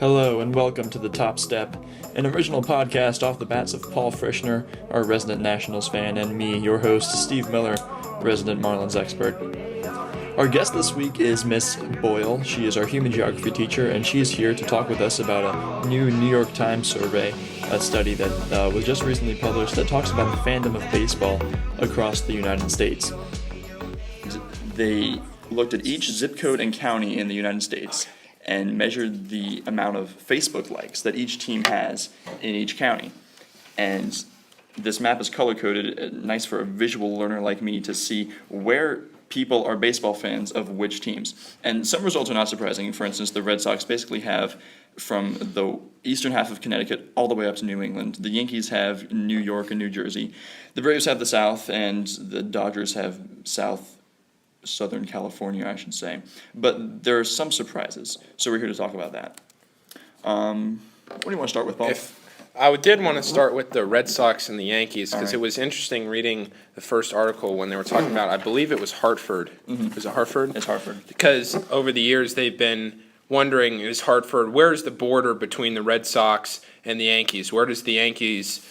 Hello and welcome to The Top Step, an original podcast off the bats of Paul Fritschner, our resident Nationals fan, and me, your host, Steve Miller, resident Marlins expert. Our guest this week is Miss Boyle. She is our human geography teacher, and she is here to talk with us about a new New York Times survey, a study that was just recently published that talks about the fandom of baseball across the United States. They looked at each zip code and county in the United States and measured the amount of Facebook likes that each team has in each county. And this map is color-coded, nice for a visual learner like me to see where people are baseball fans of which teams. And some results are not surprising. For instance, the Red Sox basically have from the eastern half of Connecticut all the way up to New England. The Yankees have New York and New Jersey. The Braves have the South, and the Dodgers have Southern California, I should say. But there are some surprises, so we're here to talk about that. What do you want to start with, Paul? I did want to start with the Red Sox and the Yankees because right. It was interesting reading the first article when they were talking about, I believe it was Hartford. Mm-hmm. Was it Hartford? It's Hartford. Because over the years they've been wondering, is Hartford, where's the border between the Red Sox and the Yankees? Where does the Yankees'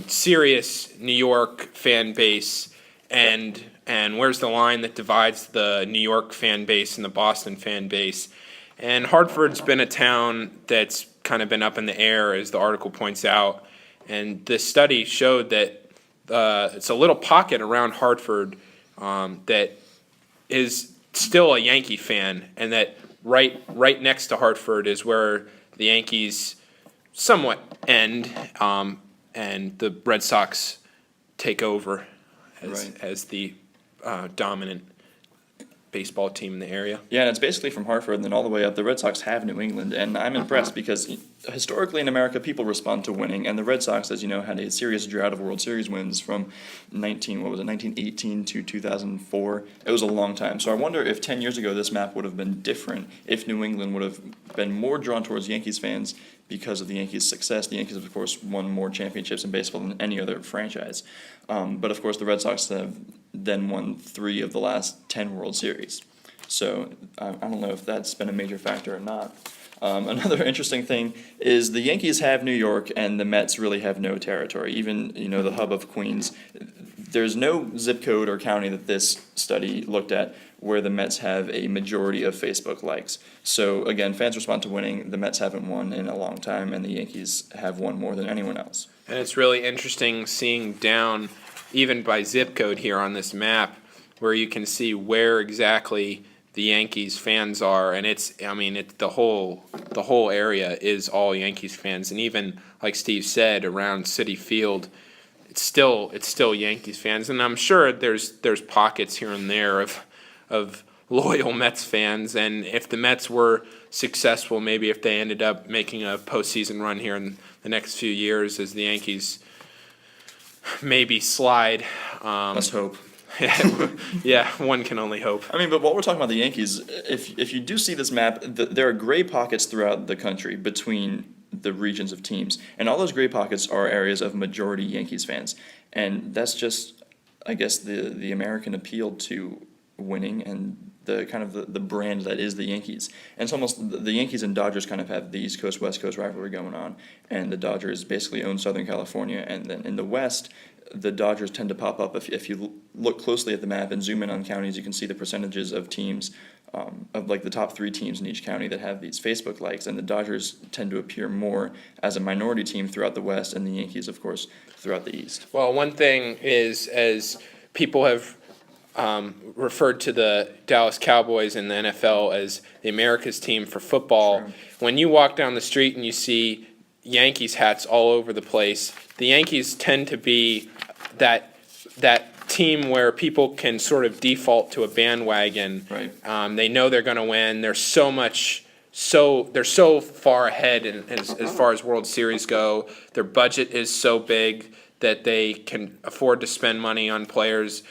serious New York fan base and where's the line that divides the New York fan base and the Boston fan base? And Hartford's been a town that's kind of been up in the air, as the article points out. And this study showed that it's a little pocket around Hartford that is still a Yankee fan, and that right next to Hartford is where the Yankees somewhat end, and the Red Sox take over as the dominant baseball team in the area. Yeah, and it's basically from Hartford and then all the way up. The Red Sox have New England, and I'm impressed because historically in America, people respond to winning, and the Red Sox, as you know, had a serious drought of World Series wins from 1918 to 2004. It was a long time. So I wonder if 10 years ago this map would have been different, if New England would have been more drawn towards Yankees fans because of the Yankees' success. The Yankees, of course, won more championships in baseball than any other franchise. But, of course, the Red Sox have then won 3 of the last 10 World Series. So I don't know if that's been a major factor or not. Another interesting thing is the Yankees have New York and the Mets really have no territory. Even, the hub of Queens, there's no zip code or county that this study looked at where the Mets have a majority of Facebook likes. So again, fans respond to winning. The Mets haven't won in a long time, and the Yankees have won more than anyone else. And it's really interesting seeing down, even by zip code here on this map, where you can see where exactly the Yankees fans are, and the whole area is all Yankees fans, and even like Steve said, around Citi Field, it's still Yankees fans, and I'm sure there's pockets here and there of loyal Mets fans, and if the Mets were successful, maybe if they ended up making a postseason run here in the next few years, as the Yankees maybe slide. Let's hope. Yeah, one can only hope. But while we're talking about the Yankees, if you do see this map, there are gray pockets throughout the country between the regions of teams, and all those gray pockets are areas of majority Yankees fans, and that's just, I guess, the American appeal to winning and the kind of the brand that is the Yankees. And it's almost the Yankees and Dodgers kind of have the East Coast West Coast rivalry going on, and the Dodgers basically own Southern California, and then in the West, the Dodgers tend to pop up. If you look closely at the map and zoom in on counties, you can see the percentages of teams, of like the top 3 teams in each county that have these Facebook likes, and the Dodgers tend to appear more as a minority team throughout the West, and the Yankees, of course, throughout the East. Well, one thing is, as people have referred to the Dallas Cowboys in the NFL as the America's team for football, Sure. When you walk down the street and you see Yankees hats all over the place, the Yankees tend to be that team where people can sort of default to a bandwagon. Right. They know they're going to win. They're so far ahead as far as World Series go. Their budget is so big that they can afford to spend money on players.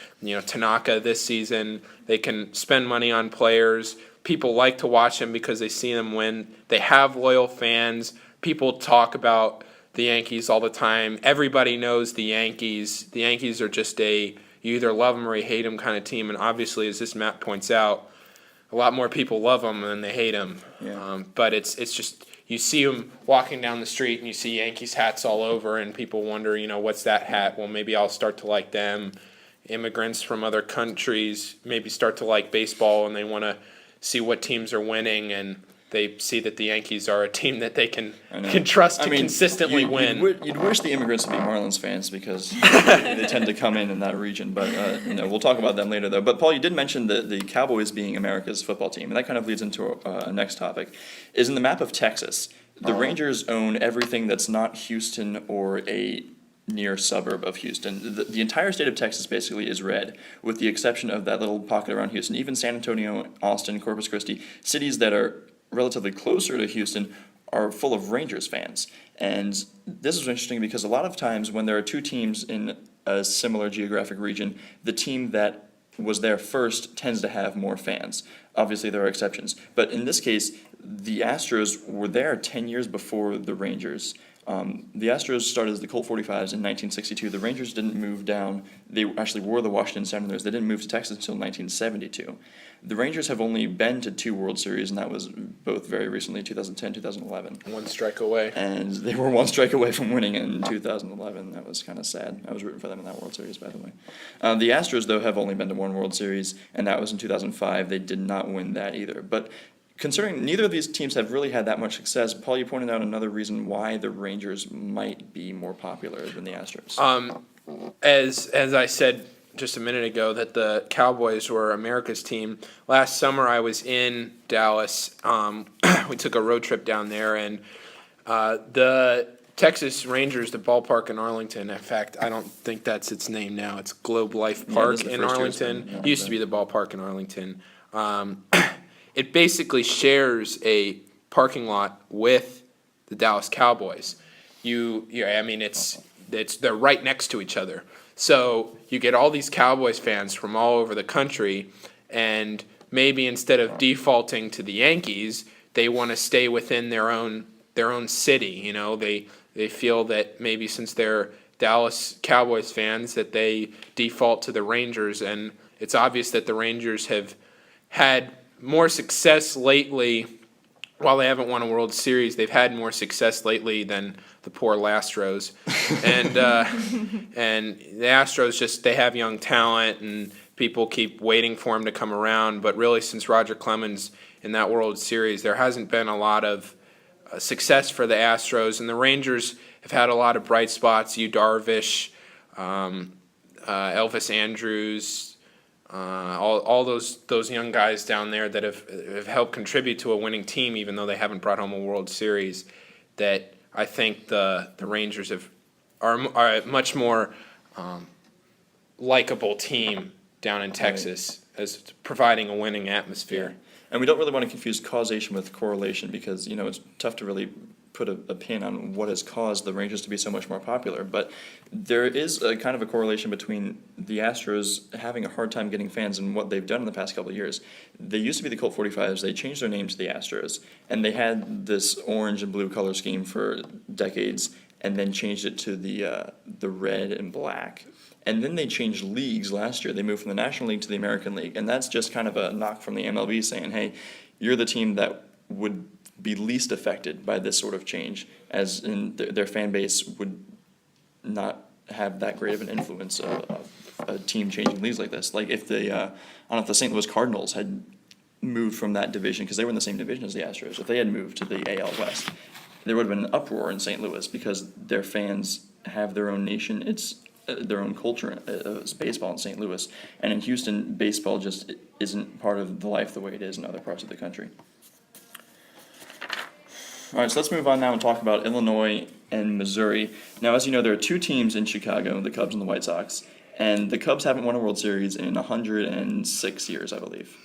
Tanaka this season, they can spend money on players. People like to watch them because they see them win. They have loyal fans. People talk about the Yankees all the time. Everybody knows the Yankees. The Yankees are just you either love them or you hate them kind of team. And obviously, as this map points out, a lot more people love them than they hate them. Yeah. But it's just you see them walking down the street and you see Yankees hats all over, and people wonder, what's that hat? Well, maybe I'll start to like them. Immigrants from other countries maybe start to like baseball, and they want to see what teams are winning, and they see that the Yankees are a team that they can trust to consistently win. You'd wish the immigrants would be Marlins fans because they tend to come in that region. But we'll talk about them later, though. But Paul, you did mention the Cowboys being America's football team, and that kind of leads into our next topic. Is in the map of Texas, the Rangers own everything that's not Houston or a near suburb of Houston. The entire state of Texas basically is red, with the exception of that little pocket around Houston. Even San Antonio, Austin, Corpus Christi, cities that are relatively closer to Houston are full of Rangers fans. And this is interesting because a lot of times when there are two teams in a similar geographic region, the team that was there first tends to have more fans. Obviously, there are exceptions. But in this case, the Astros were there 10 years before the Rangers. The Astros started as the Colt 45s in 1962. The Rangers didn't move down. They actually were the Washington Senators. They didn't move to Texas until 1972. The Rangers have only been to 2 World Series, and that was both very recently, 2010, 2011. One strike away. And they were one strike away from winning in 2011. That was kind of sad. I was rooting for them in that World Series, by the way. The Astros, though, have only been to 1 World Series, and that was in 2005. They did not win that either. But considering neither of these teams have really had that much success, Paul, you pointed out another reason why the Rangers might be more popular than the Astros. As I said just a minute ago, that the Cowboys were America's team. Last summer I was in Dallas. We took a road trip down there, and the Texas Rangers, the ballpark in Arlington, in fact, I don't think that's its name now. It's Globe Life Park in Arlington. It used to be the ballpark in Arlington. It basically shares a parking lot with the Dallas Cowboys. They're right next to each other. So you get all these Cowboys fans from all over the country, and maybe instead of defaulting to the Yankees, they want to stay within their own city. They feel that maybe since they're Dallas Cowboys fans that they default to the Rangers, and it's obvious that the Rangers have had more success lately. While they haven't won a World Series, they've had more success lately than the poor Astros. And the Astros they have young talent, and people keep waiting for them to come around. But really, since Roger Clemens in that World Series, there hasn't been a lot of success for the Astros. And the Rangers have had a lot of bright spots. Yu Darvish, Elvis Andrus, all those young guys down there that have helped contribute to a winning team, even though they haven't brought home a World Series. That I think the Rangers are a much more likable team down in Texas, as providing a winning atmosphere. And we don't really want to confuse causation with correlation because, it's tough to really put a pin on what has caused the Rangers to be so much more popular. But there is a kind of a correlation between the Astros having a hard time getting fans and what they've done in the past couple of years. They used to be the Colt 45s. They changed their name to the Astros. And they had this orange and blue color scheme for decades and then changed it to the red and black. And then they changed leagues last year. They moved from the National League to the American League. And that's just kind of a knock from the MLB saying, hey, you're the team that would be least affected by this sort of change, as in their fan base would not have that great of an influence of a team changing leagues like this. Like if I don't know if the St. Louis Cardinals had moved from that division, because they were in the same division as the Astros, if they had moved to the AL West, there would have been an uproar in St. Louis because their fans have their own nation. It's their own culture. It's baseball in St. Louis. And in Houston, baseball just isn't part of the life the way it is in other parts of the country. All right, so let's move on now and talk about Illinois and Missouri. Now, as you know, there are 2 teams in Chicago, the Cubs and the White Sox, and the Cubs haven't won a World Series in 106 years, I believe.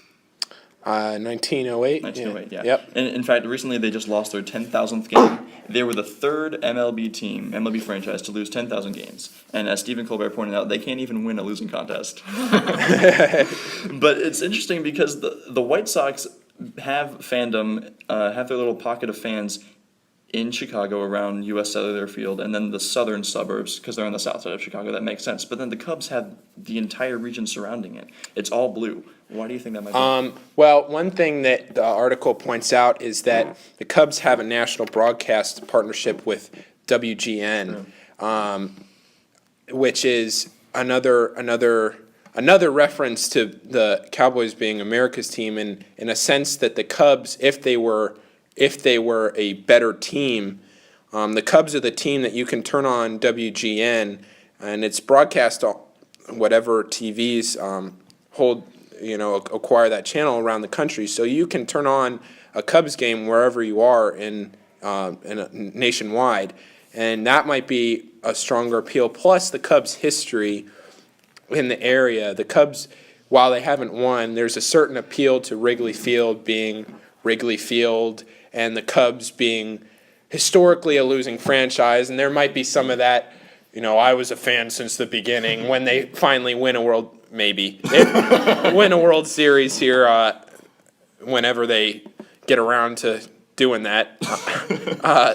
1908? 1908, yeah. Yep. And in fact, recently they just lost their 10,000th game. They were the 3rd MLB franchise to lose 10,000 games. And as Stephen Colbert pointed out, they can't even win a losing contest. But it's interesting because the White Sox have fandom, have their little pocket of fans in Chicago around U.S. Cellular Field, and then the southern suburbs, because they're on the south side of Chicago. That makes sense. But then the Cubs have the entire region surrounding it. It's all blue. Why do you think that might be? Well, one thing that the article points out is that the Cubs have a national broadcast partnership with WGN, which is another reference to the Cowboys being America's team, in a sense that the Cubs, if they were a better team, the Cubs are the team that you can turn on WGN, and it's broadcast on whatever TVs acquire that channel around the country. So you can turn on a Cubs game wherever you are in nationwide, and that might be a stronger appeal. Plus the Cubs' history in the area. The Cubs, while they haven't won, there's a certain appeal to Wrigley Field being Wrigley Field, and the Cubs being historically a losing franchise, and there might be some of that. I was a fan since the beginning. When they finally win a World Series here, whenever they get around to doing that.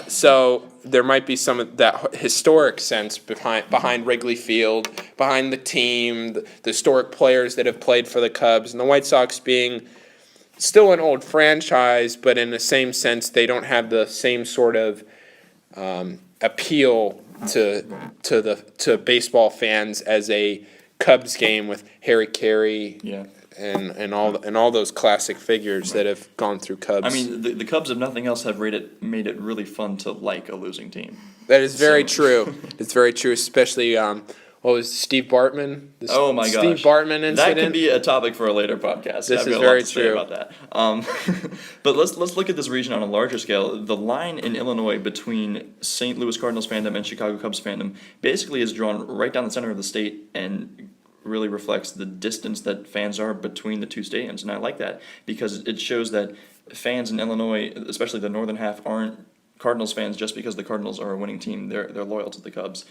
So there might be some of that historic sense behind Wrigley Field, behind the team, the historic players that have played for the Cubs, and the White Sox being still an old franchise, but in the same sense, they don't have the same sort of appeal to baseball fans as a Cubs game with Harry Carey. Yeah. And all those classic figures that have gone through Cubs. I mean, the Cubs, if nothing else, have made it really fun to like a losing team. That is very true. It's very true, especially what was Steve Bartman? Oh my gosh, Steve Bartman incident. That could be a topic for a later podcast. This I've is got a very lot to say true about that. But let's look at this region on a larger scale. The line in Illinois between St. Louis Cardinals fandom and Chicago Cubs fandom basically is drawn right down the center of the state and really reflects the distance that fans are between the two stadiums. And I like that because it shows that fans in Illinois, especially the northern half, aren't Cardinals fans just because the Cardinals are a winning team. They're loyal to the Cubs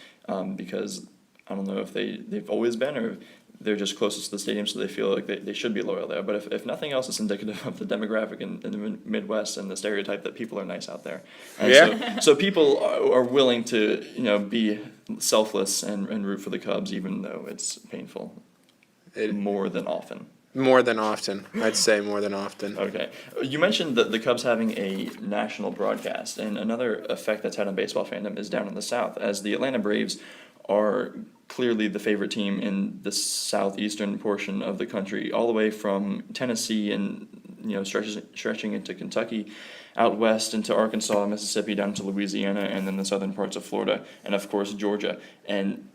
because I don't know if they've always been or they're just closest to the stadium, so they feel like they should be loyal there. But if nothing else, it's indicative of the demographic in the Midwest and the stereotype that people are nice out there. And so people are willing to be selfless and root for the Cubs, even though it's painful. More than often. More than often. I'd say more than often. Okay. You mentioned the Cubs having a national broadcast, and another effect that's had on baseball fandom is down in the South, as the Atlanta Braves are clearly the favorite team in the southeastern portion of the country, all the way from Tennessee and stretching into Kentucky, out west into Arkansas, Mississippi, down to Louisiana, and then the southern parts of Florida, and of course Georgia. And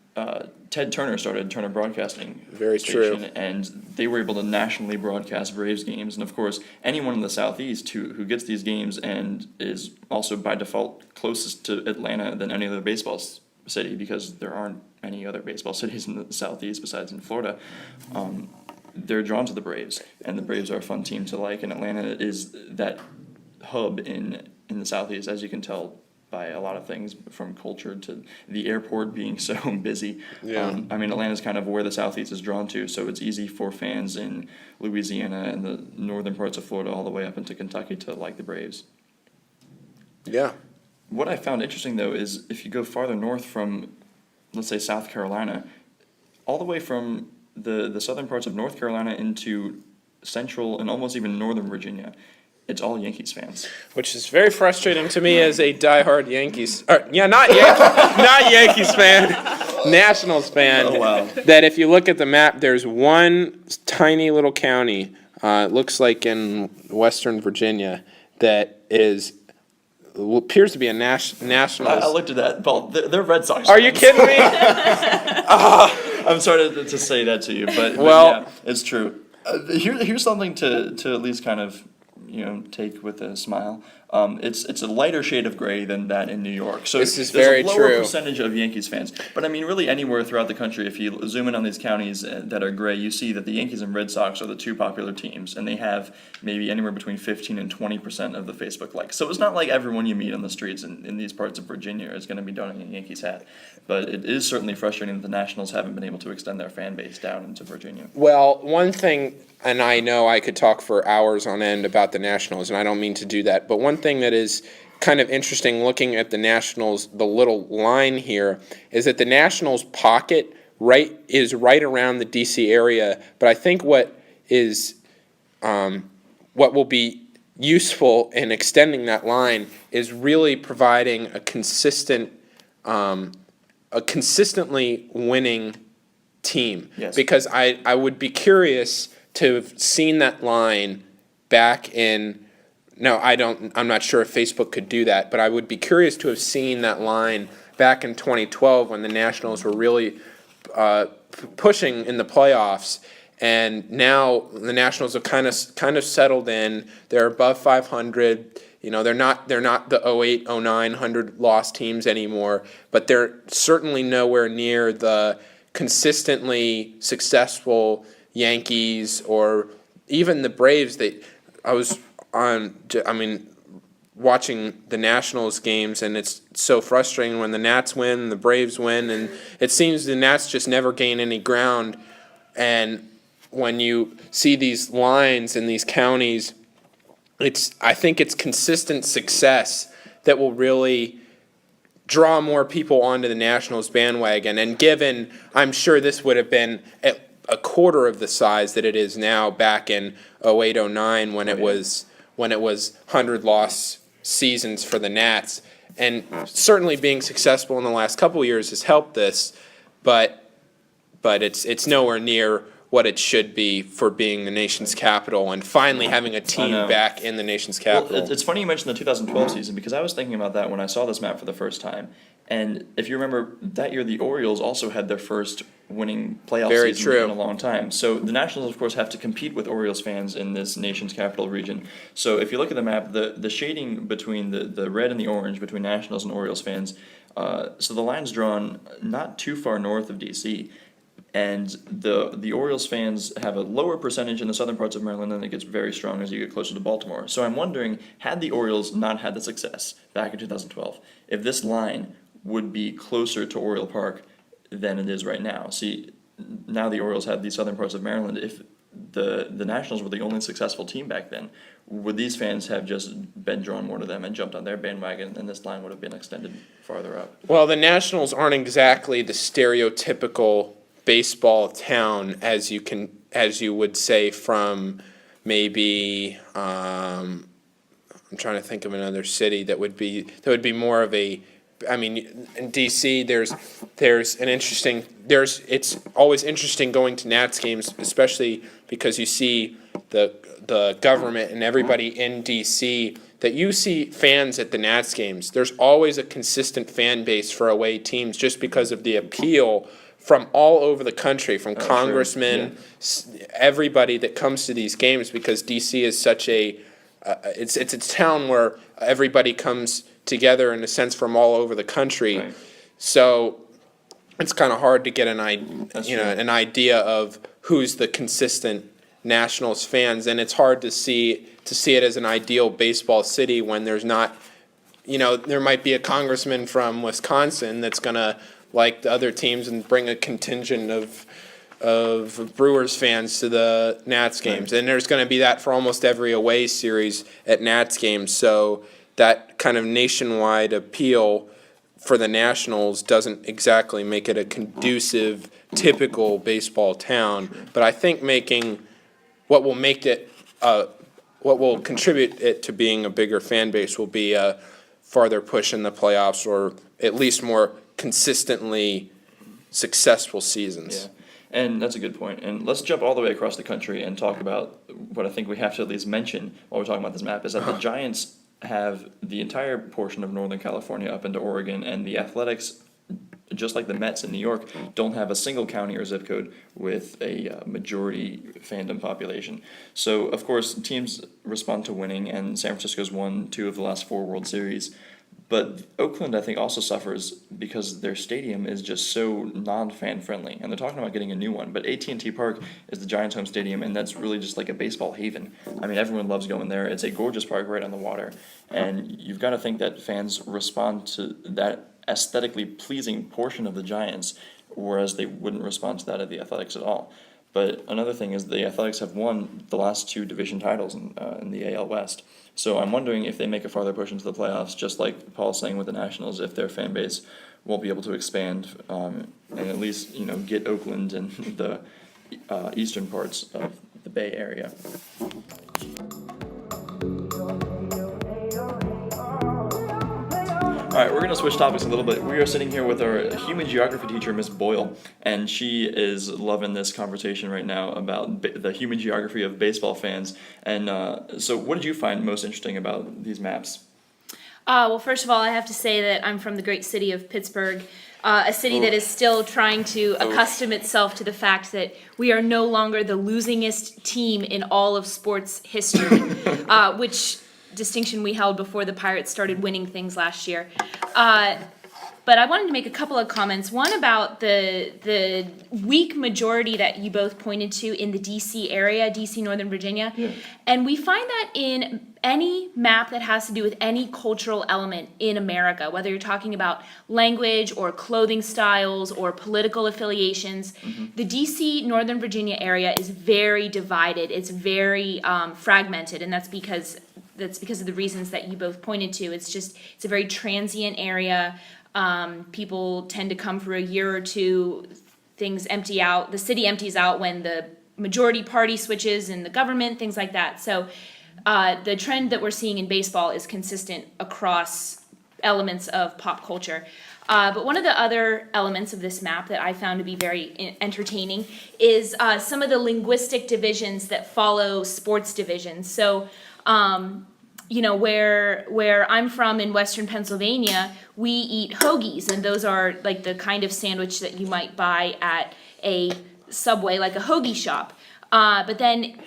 Ted Turner started Turner Broadcasting Very Station, true. and they were able to nationally broadcast Braves games. And of course, anyone in the Southeast who gets these games and is also by default closest to Atlanta than any other baseball city, because there aren't any other baseball cities in the Southeast besides in Florida, they're drawn to the Braves, and the Braves are a fun team to like, and Atlanta is that hub in the Southeast, as you can tell by a lot of things, from culture to the airport being so busy. Yeah. Atlanta's kind of where the Southeast is drawn to, so it's easy for fans in Louisiana and the northern parts of Florida all the way up into Kentucky to like the Braves. Yeah. What I found interesting, though, is if you go farther north from, let's say, South Carolina, all the way from the southern parts of North Carolina into central and almost even northern Virginia, it's all Yankees fans. Which is very frustrating to me as a diehard not Yankees fan, Nationals fan. Oh, wow. That if you look at the map, there's one tiny little county, it looks like in western Virginia, that appears to be a Nationals. I looked at that, Paul. They're Red Sox. Are you kidding me? I'm sorry to say that to you, but yeah, it's true. Here's something to at least kind of take with a smile. It's a lighter shade of gray than that in New York. So this is there's very a lower true. percentage of Yankees fans. But really anywhere throughout the country, if you zoom in on these counties that are gray, you see that the Yankees and Red Sox are the two popular teams, and they have maybe anywhere between 15 and 20% of the Facebook likes. So it's not like everyone you meet on the streets in these parts of Virginia is going to be donning a Yankees hat. But it is certainly frustrating that the Nationals haven't been able to extend their fan base down into Virginia. Well, one thing, and I know I could talk for hours on end about the Nationals, and I don't mean to do that, but one thing that is kind of interesting looking at the Nationals, the little line here, is that the Nationals pocket is right around the DC area, but I think what will be useful in extending that line is really providing a consistently winning team. Yes. Because I would be curious to have seen that line back in. No, I'm not sure if Facebook could do that, but I would be curious to have seen that line back in 2012 when the Nationals were really pushing in the playoffs. And now the Nationals have kind of settled in. They're above 500. They're not the 08, 09 100 loss teams anymore, but they're certainly nowhere near the consistently successful Yankees or even the Braves. Watching the Nationals games, and it's so frustrating when the Nats win, the Braves win, and it seems the Nats just never gain any ground. And when you see these lines in these counties, I think it's consistent success that will really draw more people onto the Nationals bandwagon. And given, I'm sure this would have been a quarter of the size that it is now back in 08, 09 when it was 100-loss seasons for the Nats. And certainly being successful in the last couple of years has helped this, but it's nowhere near what it should be for being the nation's capital and finally having a team back in the nation's capital. Well, it's funny you mentioned the 2012 season because I was thinking about that when I saw this map for the first time. And if you remember, that year the Orioles also had their first winning playoff season in a long time. So the Nationals, of course, have to compete with Orioles fans in this nation's capital region. So if you look at the map, the shading between the red and the orange between Nationals and Orioles fans, so the line's drawn not too far north of D.C., and the Orioles fans have a lower percentage in the southern parts of Maryland, and it gets very strong as you get closer to Baltimore. So I'm wondering, had the Orioles not had the success back in 2012, if this line would be closer to Oriole Park than it is right now. See, now the Orioles have the southern parts of Maryland. If the Nationals were the only successful team back then, would these fans have just been drawn more to them and jumped on their bandwagon, and this line would have been extended farther up? Well, the Nationals aren't exactly the stereotypical baseball town as you would say from maybe I'm trying to think of another city that would be more of a. I mean, in DC, it's always interesting going to Nats games, especially because you see the government and everybody in DC, that you see fans at the Nats games. There's always a consistent fan base for away teams just because of the appeal from all over the country, from congressmen, everybody that comes to these games, because DC is such it's a town where everybody comes together in a sense from all over the country. Right. So it's kind of hard to get an idea of who's the consistent Nationals fans, and it's hard to see it as an ideal baseball city when there's not, there might be a congressman from Wisconsin that's gonna like the other teams and bring a contingent of Brewers fans to the Nats games. Right. And there's going to be that for almost every away series at Nats games. So that kind of nationwide appeal for the Nationals doesn't exactly make it a conducive, typical baseball town. But I think what will contribute it to being a bigger fan base will be a farther push in the playoffs, or at least more consistently successful seasons. Yeah, and that's a good point. And let's jump all the way across the country and talk about what I think we have to at least mention while we're talking about this map, is that the Giants have the entire portion of Northern California up into Oregon, and the Athletics, just like the Mets in New York, don't have a single county or zip code with a majority fandom population. So, of course, teams respond to winning, and San Francisco's won 2 of the last 4 World Series. But Oakland, I think, also suffers because their stadium is just so non-fan friendly, and they're talking about getting a new one. But AT&T Park is the Giants' home stadium, and that's really just like a baseball haven. I mean, everyone loves going there. It's a gorgeous park right on the water, and you've got to think that fans respond to that aesthetically pleasing portion of the Giants, whereas they wouldn't respond to that of the Athletics at all. But another thing is the Athletics have won the last 2 division titles in the AL West. So I'm wondering if they make a farther push into the playoffs, just like Paul's saying with the Nationals, if their fan base won't be able to expand and at least get Oakland and the eastern parts of the Bay Area. All right, we're going to switch topics a little bit. We are sitting here with our human geography teacher, Miss Boyle, and she is loving this conversation right now about the human geography of baseball fans. And so what did you find most interesting about these maps? Well, first of all, I have to say that I'm from the great city of Pittsburgh, a city that is still trying to accustom itself to the fact that we are no longer the losingest team in all of sports history, which distinction we held before the Pirates started winning things last year. But I wanted to make a couple of comments. One about the weak majority that you both pointed to in the D.C. area, D.C., Northern Virginia. Yeah. And we find that in any map that has to do with any cultural element in America, whether you're talking about language or clothing styles or political affiliations, the D.C., Northern Virginia area is very divided. It's very fragmented, and that's because of the reasons that you both pointed to. It's a very transient area. People tend to come for a year or two. Things empty out. The city empties out when the majority party switches in the government, things like that. So the trend that we're seeing in baseball is consistent across elements of pop culture. But one of the other elements of this map that I found to be very entertaining is some of the linguistic divisions that follow sports divisions. So where I'm from in Western Pennsylvania, we eat hoagies, and those are like the kind of sandwich that you might buy at a Subway, like a hoagie shop. But then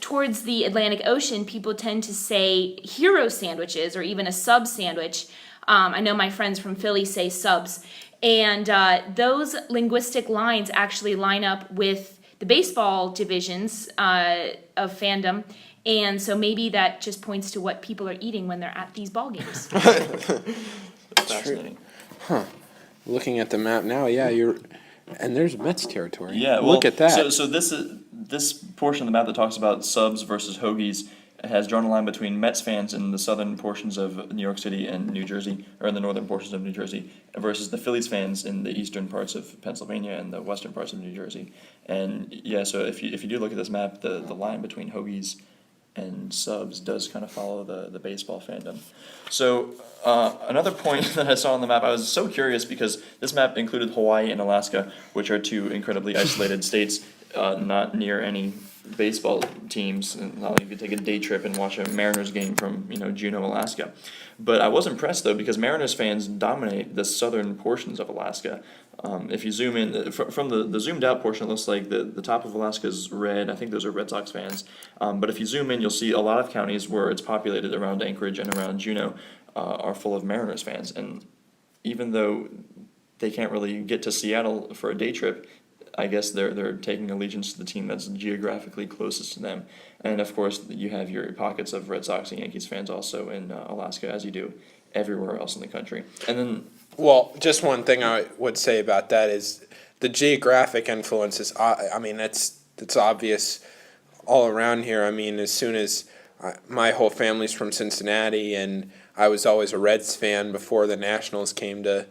towards the Atlantic Ocean, people tend to say hero sandwiches or even a sub sandwich. I know my friends from Philly say subs. And those linguistic lines actually line up with the baseball divisions of fandom. And so maybe that just points to what people are eating when they're at these ball games. Fascinating. Huh. Looking at the map now, yeah, and there's Mets territory. Yeah, well, look at that. So this portion of the map that talks about subs versus hoagies has drawn a line between Mets fans in the southern portions of New York City and New Jersey, or in the northern portions of New Jersey, versus the Phillies fans in the eastern parts of Pennsylvania and the western parts of New Jersey. And yeah, so if you do look at this map, the line between hoagies and subs does kind of follow the baseball fandom. So another point that I saw on the map, I was so curious because this map included Hawaii and Alaska, which are 2 incredibly isolated states, not near any baseball teams. And not like you could take a day trip and watch a Mariners game from Juneau, Alaska. But I was impressed though because Mariners fans dominate the southern portions of Alaska. If you zoom in from the zoomed out portion, it looks like the top of Alaska is red. I think those are Red Sox fans. But if you zoom in, you'll see a lot of counties where it's populated around Anchorage and around Juneau are full of Mariners fans. And even though they can't really get to Seattle for a day trip, I guess they're taking allegiance to the team that's geographically closest to them. And of course, you have your pockets of Red Sox and Yankees fans also in Alaska, as you do everywhere else in the country. And then, Well, just one thing I would say about that is the geographic influence is, it's obvious all around here. I mean, as soon as my whole family's from Cincinnati, and I was always a Reds fan before the Nationals came to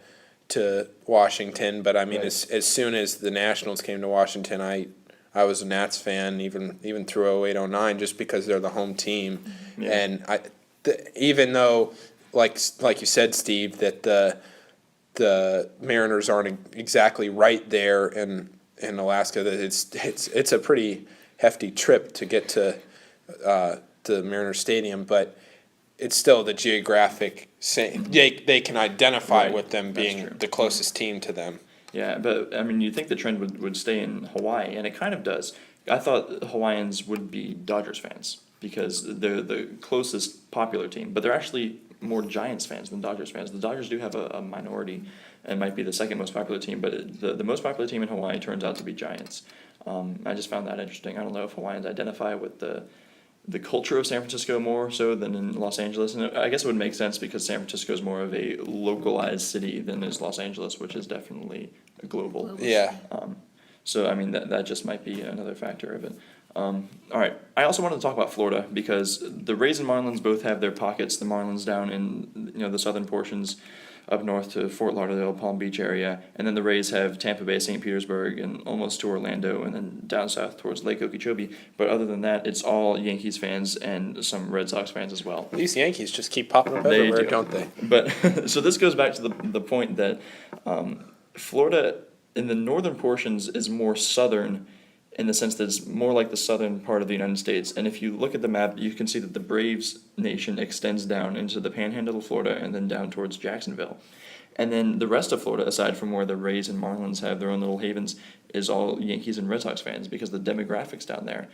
Washington. But I mean, Right. as soon as the Nationals came to Washington, I was a Nats fan, even through 08, 09, just because they're the home team. Yeah. And even though, like you said, Steve, that the Mariners aren't exactly right there in Alaska, that it's a pretty hefty trip to get to Mariners Stadium, but it's still the geographic same. They can identify Right. with them That's being true. the closest team to them. yeah, but I mean, you'd think the trend would stay in Hawaii, and it kind of does. I thought Hawaiians would be Dodgers fans because they're the closest popular team, but they're actually more Giants fans than Dodgers fans. The Dodgers do have a minority and might be the second most popular team, but the most popular team in Hawaii turns out to be Giants. I just found that interesting. I don't know if Hawaiians identify with the culture of San Francisco more so than in Los Angeles, and I guess it would make sense because San Francisco is more of a localized city than is Los Angeles, which is definitely global. Yeah. So, I mean, that just might be another factor of it. All right. I also wanted to talk about Florida because the Rays and Marlins both have their pockets. The Marlins down in the southern portions, up north to Fort Lauderdale, Palm Beach area, and then the Rays have Tampa Bay, St. Petersburg, and almost to Orlando, and then down south towards Lake Okeechobee. But other than that, it's all Yankees fans and some Red Sox fans as well. These Yankees just keep popping up They everywhere, do. don't they? But so this goes back to the point that Florida in the northern portions is more southern in the sense that it's more like the southern part of the United States. And if you look at the map, you can see that the Braves nation extends down into the panhandle of Florida and then down towards Jacksonville. And then the rest of Florida, aside from where the Rays and Marlins have their own little havens, is all Yankees and Red Sox fans because the demographics down there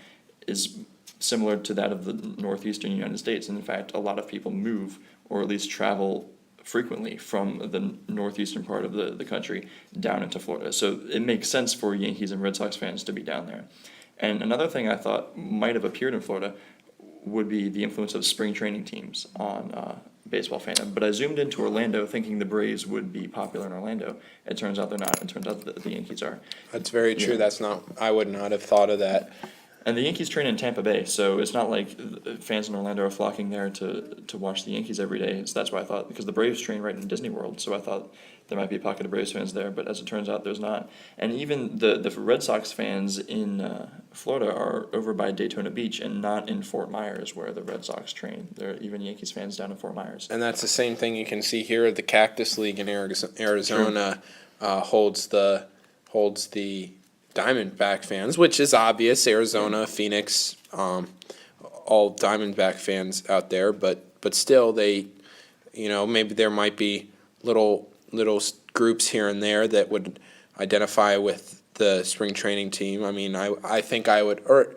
is similar to that of the northeastern United States. And in fact, a lot of people move or at least travel frequently from the northeastern part of the country down into Florida. So it makes sense for Yankees and Red Sox fans to be down there. And another thing I thought might have appeared in Florida would be the influence of spring training teams on baseball fandom. But I zoomed into Orlando thinking the Braves would be popular in Orlando. It turns out they're not. It turns out that the Yankees are. That's very true. Yeah. I would not have thought of that. And the Yankees train in Tampa Bay, so it's not like fans in Orlando are flocking there to watch the Yankees every day. So that's why I thought, because the Braves train right in Disney World, so I thought there might be a pocket of Braves fans there, but as it turns out, there's not. And even the Red Sox fans in Florida are over by Daytona Beach and not in Fort Myers, where the Red Sox train. There are even Yankees fans down in Fort Myers. And that's the same thing you can see here at the Cactus League in Arizona. Holds the Diamondback fans, which is obvious. Arizona, Phoenix, all Diamondback fans out there, but still they, maybe there might be little groups here and there that would identify with the spring training team. I mean, I think I would, or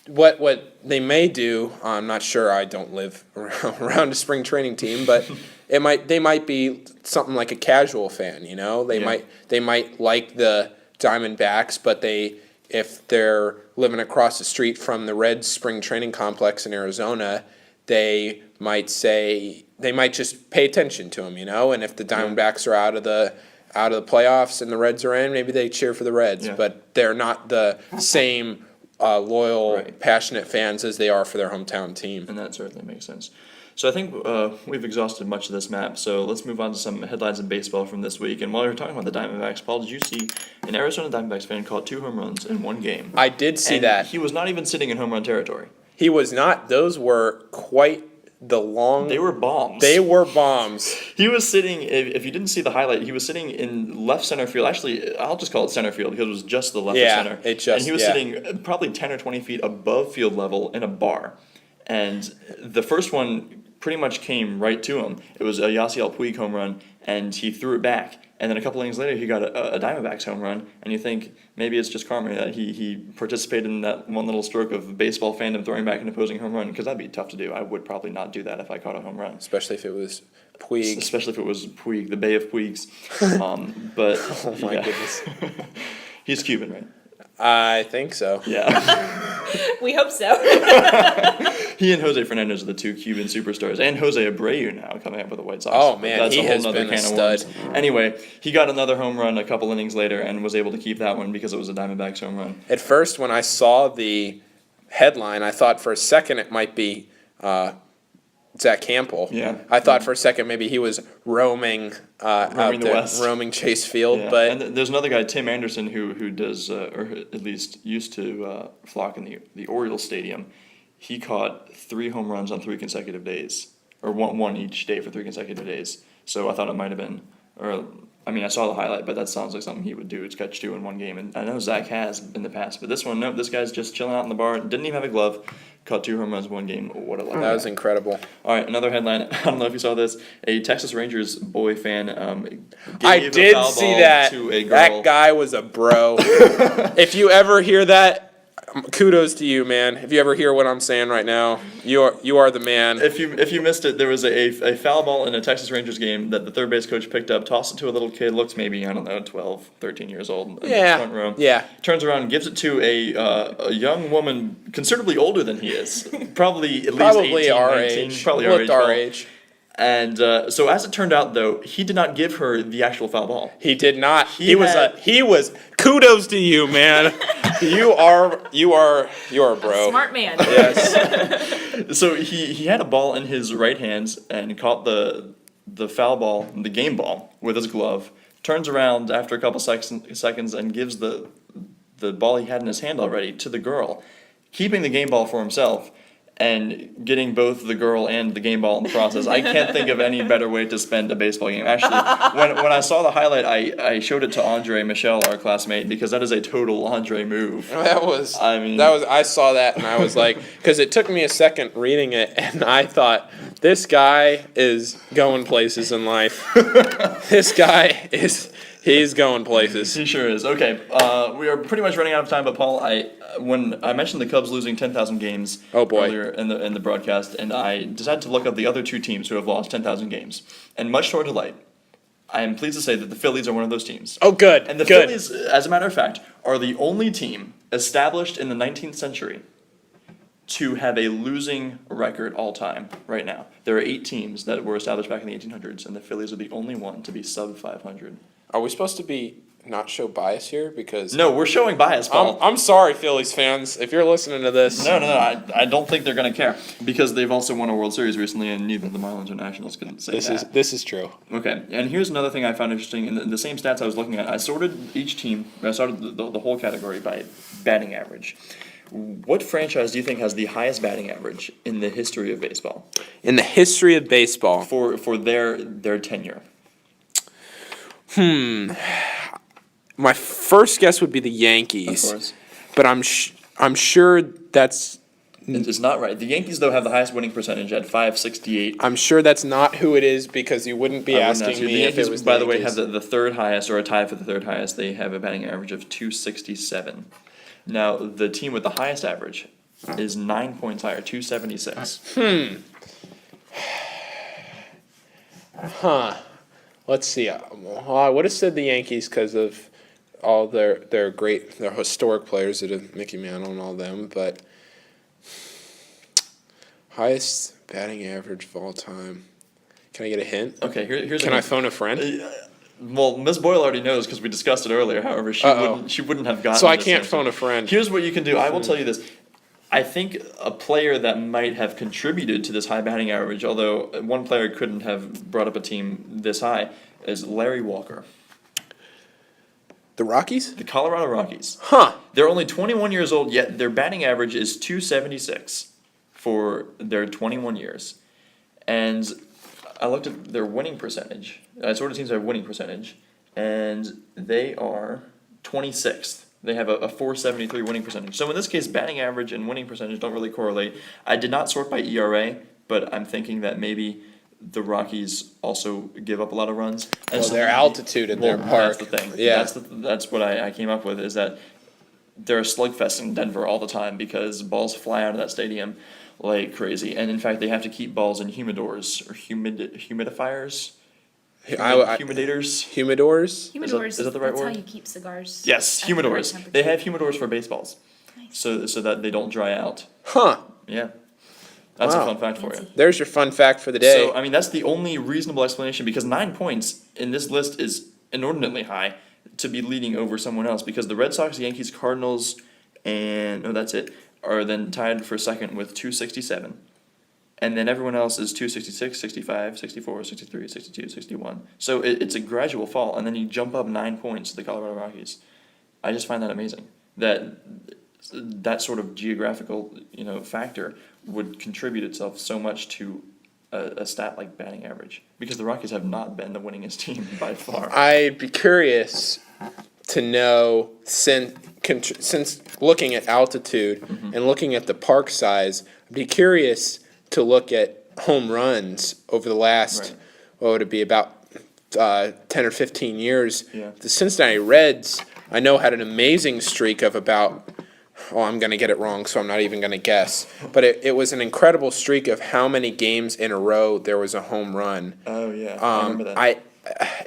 what they may do, I'm not sure, I don't live around a spring training team, but they might be something like a casual fan, they might like the Diamondbacks, but if they're living across the street from the Reds spring training complex in Arizona, they might just pay attention to them, and if the Diamondbacks are out of the playoffs and the Reds are in, maybe they cheer for the Reds, but they're not the same loyal, passionate fans as they are for their hometown team. And that certainly makes sense. So I think we've exhausted much of this map, so let's move on to some headlines in baseball from this week. And while we were talking about the Diamondbacks, Paul, did you see an Arizona Diamondbacks fan caught 2 home runs in one game? I did see and that. He was not even sitting in home run territory. He was not. Those were quite the long... They were bombs. They were bombs. He was sitting, if you didn't see the highlight, he was sitting in left center field. Actually, I'll just call it center field because it was just the left of center. And he was sitting probably 10 or 20 feet above field level in a bar. And the first one pretty much came right to him. It was a Yasiel Puig home run, and he threw it back. And then a couple innings later, he got a Diamondbacks home run, and you think maybe it's just karma that he participated in that one little stroke of baseball fandom throwing back an opposing home run, because that'd be tough to do. I would probably not do that if I caught a home run. Especially if it was Puig. Especially if it was Puig, the Bay of Puigs. But oh my goodness. He's Cuban, right? I think so. Yeah. We hope so. He and Jose Fernandez are the 2 Cuban superstars, and Jose Abreu now coming up with the White Sox. Oh man, that's he a whole has nother been a can of stud. worms. Anyway, he got another home run a couple innings later and was able to keep that one because it was a Diamondbacks home run. At first, when I saw the headline, I thought for a second it might be Zach Campbell. Yeah. I thought for a second maybe he was roaming out the there, West. roaming Chase Field, Yeah. but And there's another guy, Tim Anderson, who does, or at least used to flock in the Orioles Stadium. He caught 3 home runs on 3 consecutive days, or one each day for 3 consecutive days. So I thought it might have been, I saw the highlight, but that sounds like something he would do. It's catch 2 in one game, and I know Zach has in the past, but this one, no, this guy's just chilling out in the bar, didn't even have a glove, caught 2 home runs in one game. What a luck. that was incredible. All right, another headline. I don't know if you saw this. A Texas Rangers boy fan I gave a did foul see ball that. to a girl. That guy was a bro. If you ever hear that, kudos to you, man. If you ever hear what I'm saying right now, you are the man. If you missed it, there was a foul ball in a Texas Rangers game that the third base coach picked up, tossed it to a little kid, looks maybe, 12, 13 years old, in the front row. Yeah. Turns around and gives it to a young woman considerably older than he is. Probably at least 18, our 19, age. probably Looked our our age. age. And so as it turned out, though, he did not give her the actual foul ball. He did not. He He was kudos to you, man. you are bro. Smart man. Yes. So he had a ball in his right hand and caught the foul ball, the game ball, with his glove. Turns around after a couple seconds and gives the ball he had in his hand already to the girl, keeping the game ball for himself and getting both the girl and the game ball in the process. I can't think of any better way to spend a baseball game. Actually, when I saw the highlight, I showed it to Andre Michel, our classmate, because that is a total Andre move. I saw that and I was like, because it took me a second reading it and I thought, this guy is going places in life. This guy he's going places. He sure is. Okay, we are pretty much running out of time, but Paul, when I mentioned the Cubs losing 10,000 games earlier in the broadcast, and I decided to look up the other two teams who have lost 10,000 games, and much to our delight, I am pleased to say that the Phillies are one of those teams. Oh, good. And the Phillies, as a matter of fact, are the only team established in the 19th century to have a losing record all time right now. There are 8 teams that were established back in the 1800s, and the Phillies are the only one to be sub 500. Are we supposed to be not show bias here? Because No, we're showing bias, Paul. I'm sorry, Phillies fans, if you're listening to this. No, I don't think they're going to care because they've also won a World Series recently, and neither the Marlins or Nationals can say that. This is true. Okay, and here's another thing I found interesting. In the same stats I was looking at, I sorted each team, I sorted the whole category by batting average. What franchise do you think has the highest batting average in the history of baseball? In the history of baseball. For their tenure. My first guess would be the Yankees. Of course. But I'm sure that's It's not right. The Yankees, though, have the highest winning percentage at .568. I'm sure that's not who it is because you wouldn't be I wouldn't asking ask you. me The if Yankees, it was by the the way, Yankees. have the third highest, or a tie for the third highest. They have a batting average of .267. Now, the team with the highest average is 9 points higher, .276. Let's see. I would have said the Yankees because of all their historic players that have Mickey Mantle and all them, but highest batting average of all time. Can I get a hint? Okay, here's Can I phone a friend? Well, Ms. Boyle already knows because we discussed it earlier. However, she wouldn't have gotten. So I this can't answer. phone a friend. Here's what you can do. I will tell you this. I think a player that might have contributed to this high batting average, although one player couldn't have brought up a team this high, is Larry Walker. The Rockies? The Colorado Rockies. Huh. They're only 21 years old, yet their batting average is .276 for their 21 years. And I looked at their winning percentage. It sort of seems their winning percentage. And they are 26th. They have a .473 winning percentage. So in this case, batting average and winning percentage don't really correlate. I did not sort by ERA, but I'm thinking that maybe the Rockies also give up a lot of runs. And Well, their altitude in their park. That's the thing. Yeah. That's what I came up with, is that they're a slugfest in Denver all the time because balls fly out of that stadium like crazy. And in fact, they have to keep balls in humidors or humidifiers. Humidators. Humidors? Humidors. Is that the right that's word? how you keep cigars. Yes, at the right humidors. temperature. They have humidors for baseballs, Nice. so that they don't dry out. Huh. Yeah, that's Wow. a fun fact for you. Fancy. There's your fun fact for the day. So I mean, that's the only reasonable explanation, because 9 points in this list is inordinately high to be leading over someone else, because the Red Sox, Yankees, Cardinals, and that's it, are then tied for second with .267. And then everyone else is 266, 65, 64, 63, 62, 61. So it's a gradual fall, and then you jump up 9 points to the Colorado Rockies. I just find that amazing. That sort of geographical, factor would contribute itself so much to a stat like batting average, because the Rockies have not been the winningest team by far. I'd be curious to know, since looking at altitude and looking at the park size, I'd be curious to look at home runs over the last, Right. what would it be, about 10 or 15 years. Yeah. The Cincinnati Reds, I know, had an amazing streak of about, I'm going to get it wrong, so I'm not even going to guess. But it was an incredible streak of how many games in a row there was a home run. Oh yeah, I remember that.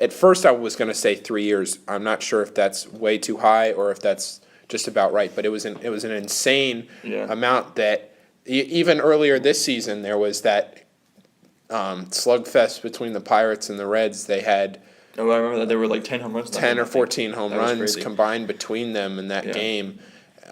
At first I was going to say 3 years. I'm not sure if that's way too high or if that's just about right. But it was an insane Yeah. amount that even earlier this season there was that slugfest between the Pirates and the Reds. They had Oh, I remember that there were like 10 home runs. 10 or 14 home That was runs crazy. combined between them in that Yeah. game.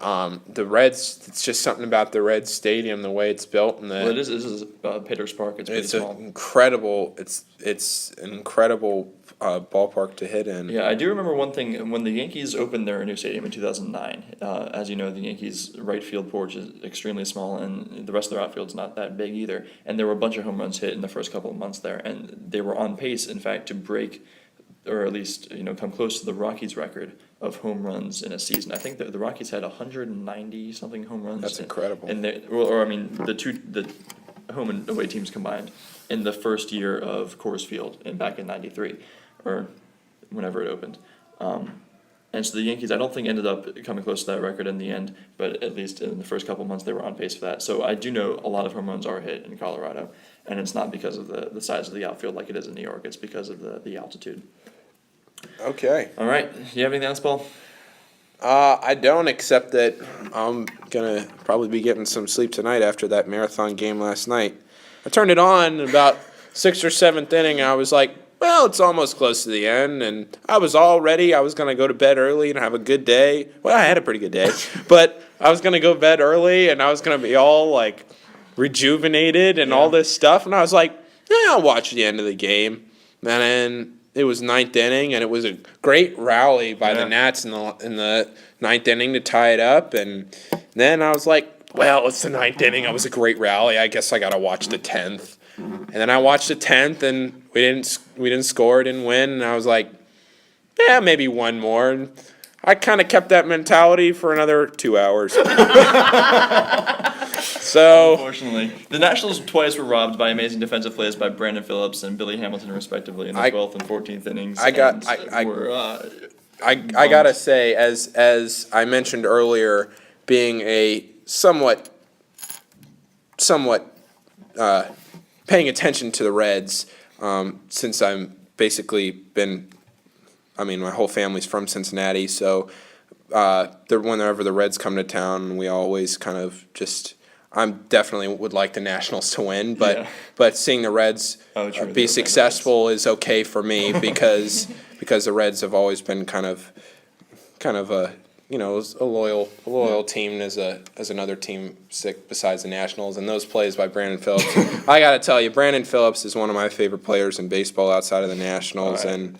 The Reds, it's just something about the Reds Stadium, the way it's built, and Well, this is Peters Park. It's pretty it's small. an incredible. It's an incredible ballpark to hit in. Yeah, I do remember one thing when the Yankees opened their new stadium in 2009. As you know, the Yankees' right field porch is extremely small, and the rest of their outfield's not that big either. And there were a bunch of home runs hit in the first couple of months there, and they were on pace, in fact, to break, or at least come close to the Rockies' record of home runs in a season. I think the Rockies had 190 something home runs. That's incredible. And the home and away teams combined in the first year of Coors Field back in '93 or whenever it opened. And so the Yankees, I don't think, ended up coming close to that record in the end, but at least in the first couple months they were on pace for that. So I do know a lot of home runs are hit in Colorado, and it's not because of the size of the outfield like it is in New York. It's because of the altitude. Okay. All right. You have anything else, Paul? I don't, except that I'm gonna probably be getting some sleep tonight after that marathon game last night. I turned it on about 6th or 7th inning. And I was like, well, it's almost close to the end, and I was all ready. I was gonna go to bed early and have a good day. Well, I had a pretty good day, but I was gonna go to bed early, and I was gonna be all like rejuvenated and all this stuff. And I was like, yeah, I'll watch the end of the game. And then it was 9th inning, and it was a great rally by the Nats in the 9th inning to tie it up. And then I was like, well, it's the 9th inning. It was a great rally. I guess I got to watch the 10th. And then I watched the 10th, and we didn't score, didn't win. And I was like, yeah, maybe one more. And I kind of kept that mentality for another 2 hours. So, Unfortunately, the Nationals twice were robbed by amazing defensive plays by Brandon Phillips and Billy Hamilton, respectively, in the 12th and 14th innings. I gotta say, as I mentioned earlier, being a somewhat paying attention to the Reds, since I'm basically been, my whole family's from Cincinnati, so whenever the Reds come to town, we always kind of just. I definitely would like the Nationals to win, but seeing the Reds be successful is okay for me because the Reds have always been kind of a loyal team as another team besides the Nationals, and those plays by Brandon Phillips. I got to tell you, Brandon Phillips is one of my favorite players in baseball outside of the Nationals, and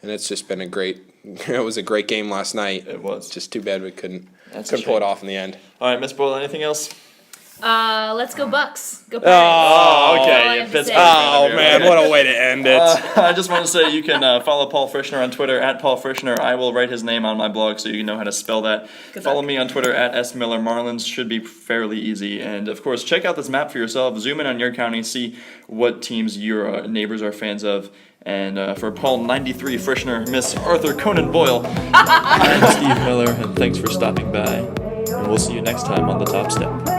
it's just been it was a great game last night. It was. Just too bad we couldn't That's a pull it shame. off in the end. All right, Miss Boyle, anything else? Let's go Bucks. Go Pirates. Oh, All I okay. have to Pittsburgh. say. Oh man, what a way to end it! I just want to say you can follow Paul Fritschner on Twitter at Paul Fritschner. I will write his name on my blog so you know how to spell that. Good Follow luck. me on Twitter at smillermarlins. Should be fairly easy. And of course, check out this map for yourself. Zoom in on your county, see what teams your neighbors are fans of. And for Paul 93 Fritschner, Miss Arthur Conan Boyle, I'm Steve Miller, and thanks for stopping by. And we'll see you next time on The Top Step.